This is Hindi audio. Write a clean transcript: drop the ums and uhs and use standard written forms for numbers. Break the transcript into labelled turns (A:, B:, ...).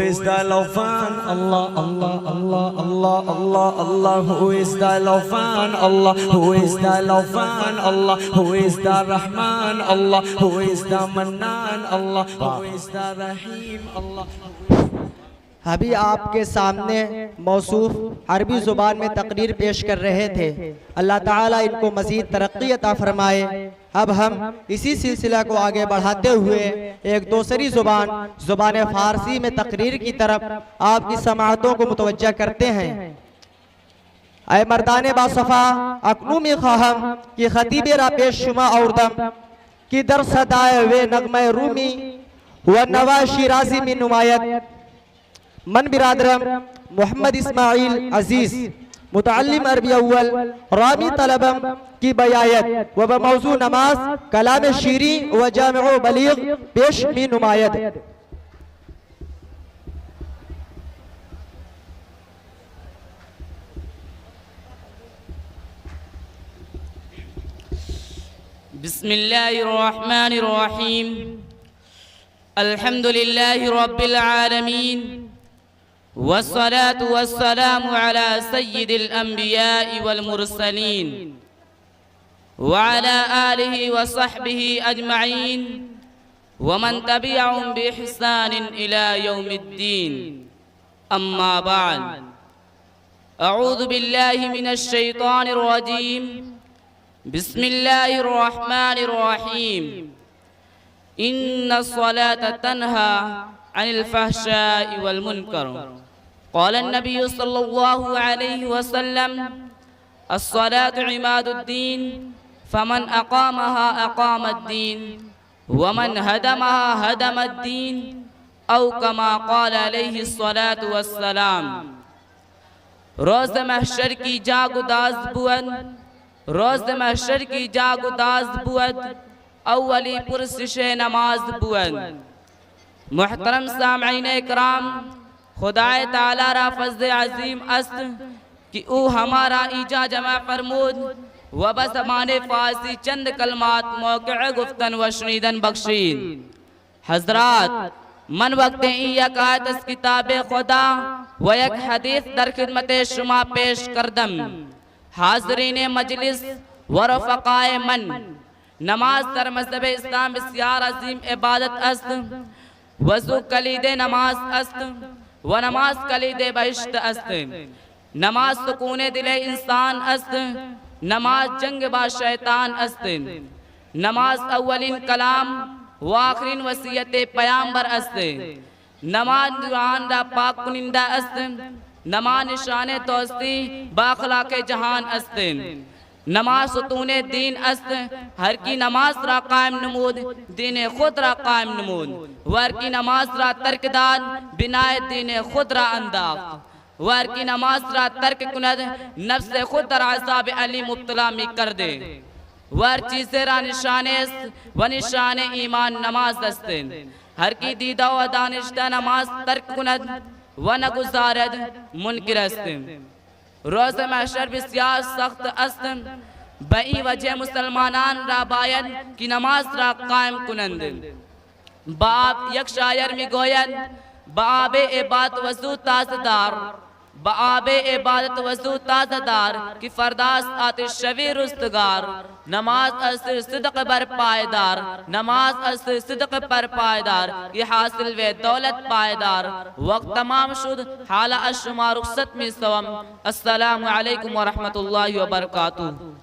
A: is the Lawfan? Allah, Allah, Allah, Allah, Allah, Allah. Who is the Lawfan? Allah. Who is the Lawfan? Allah. Who is the Rahman? Allah. Who is the Mannan? Allah. Who is the Rahim? Allah.
B: अभी आपके सामने मौसूफ अरबी ज़ुबान में तकरीर पेश कर रहे थे। अल्लाह ताला इनको मज़ीद तरक्की अता फरमाए। अब हम इसी सिलसिला को आगे बढ़ाते हुए एक दूसरी ज़ुबान फ़ारसी में तकरीर की तरफ आपकी समाअतों को मुतवज्जा करते हैं। ऐ मर्दाने बासफ़ा अकनूमी ख़ाहम कि ख़तीब रा पेश शुमा और दम कि दर सदाए वे नगमे रूमी व नवा शिराजी में नुमायत मन बिरादरम मोहम्मद इस्माइल अजीज मुतअल्लिम अरबी अव्वल रामी तलबम की बयायत व बमौजू नमाज कलाम शीरी व जामिउ बलीग पेश में नुमायत।
C: बिस्मिल्लाहिर्रहमानिर्रहीम अल्हम्दुलिल्लाहि रब्बिल आलमीन वस्सलातु वस्सलामु अला सय्यिदिल अंबिया'i वल मुरसलीन व अला आलिहि व सहबिहि अजमईन व मन तबिअहुम बि इहसानिन इला यौमिद्दीन। अम्मा बाद अऊज़ु बिल्लाहि मिनश शैतानिर रजीम बिस्मिल्लाहिर रहमानिर रहीम इन्नस्सलाता तन्हा अनिल फहशाइ वल मुनकर क़ाल नबी सल्लल्लाहु अलैहि वसल्लम अस्सलातु इमादुद्दीन फमन अक़ामहा अक़ामद्दीन वमन हदमहा हदमद्दीन औ कमा क़ाल अलैहि अस्सलातु वस्सलाम। रोज़ महशर की जागुदाज़ बुअद, रोज़ महशर की जागुदाज़ बुअद अव्वली पुरसिश नमाज बुअद। मुहतरम सामईन इकराम, खुदाए ताला रा फज़्ल अज़ीम अस्त कि ओ हमारा ईजा जमा फरमूद व बस हमारे फारसी चंद कलमात मौक़े गुफ्तन व शनीदन बख्शीन। हजरात मन वक्त यकात किताब खुदा व एक हदीस दर खिदमत शुमा पेश करदम। हाज़रीन मजलिस व रफ़क़ाए मन, नमाज दर मज़हब इस्लाम बसियार अज़ीम इबादत अस्त। वज़ू कलीदे नमाज अस्त व नमाज कलीदे बहिश्त अस्त। नमाज सुकूने दिले इंसान अस्त, नमाज जंग बा शैतान अस्त। नमाज अव्वलिन कलाम व आखिरिन वसीयत पैगंबर अस्त। नमाज दुआन दा पाक कुनिंदा अस्त। नमाज निशाने तोस्ती बाखलाके जहान अस्त। नमाज सुतूने दीन अस्त, हर की नमाज रा कायम नमूद दीन खुद रा कायम नमूद। वर की नमाज रा तर्कदान बिनाए दीन खुद रा अंदाज। वर की नमाज रा तर्क कुनद नफ्स खुद रा अज़ाब अली मुब्तला में कर दे। वर चीज़े रा निशाने व निशाने ईमान नमाज दस्ते। हर की दीदा व दानिश्ता नमाज तर्क कुनद व न गुजारद मुनकिर अस्ते। रोज़ महशर बिस्यार सख्त अस्त, बई वजह मुसलमानान रा बायद की नमाज रा कायम कुनंद। बाप यक शायर में गोयद बाबे इबादत वज़ू ताज़दार, बाबे इबादत वज़ू ताज़दार की फरदास आतिश शवी रुस्तगार। नमाज असर सिद्क़ बर पायदार, नमाज असर सिद्क़ पर पायदार ये हासिल वे दौलत पायदार। वक्त तमाम शुद हाला अशुमा रुखसत में सवम। अस्सलामु अलैकुम व रहमतुल्लाहि व बरकातुहू।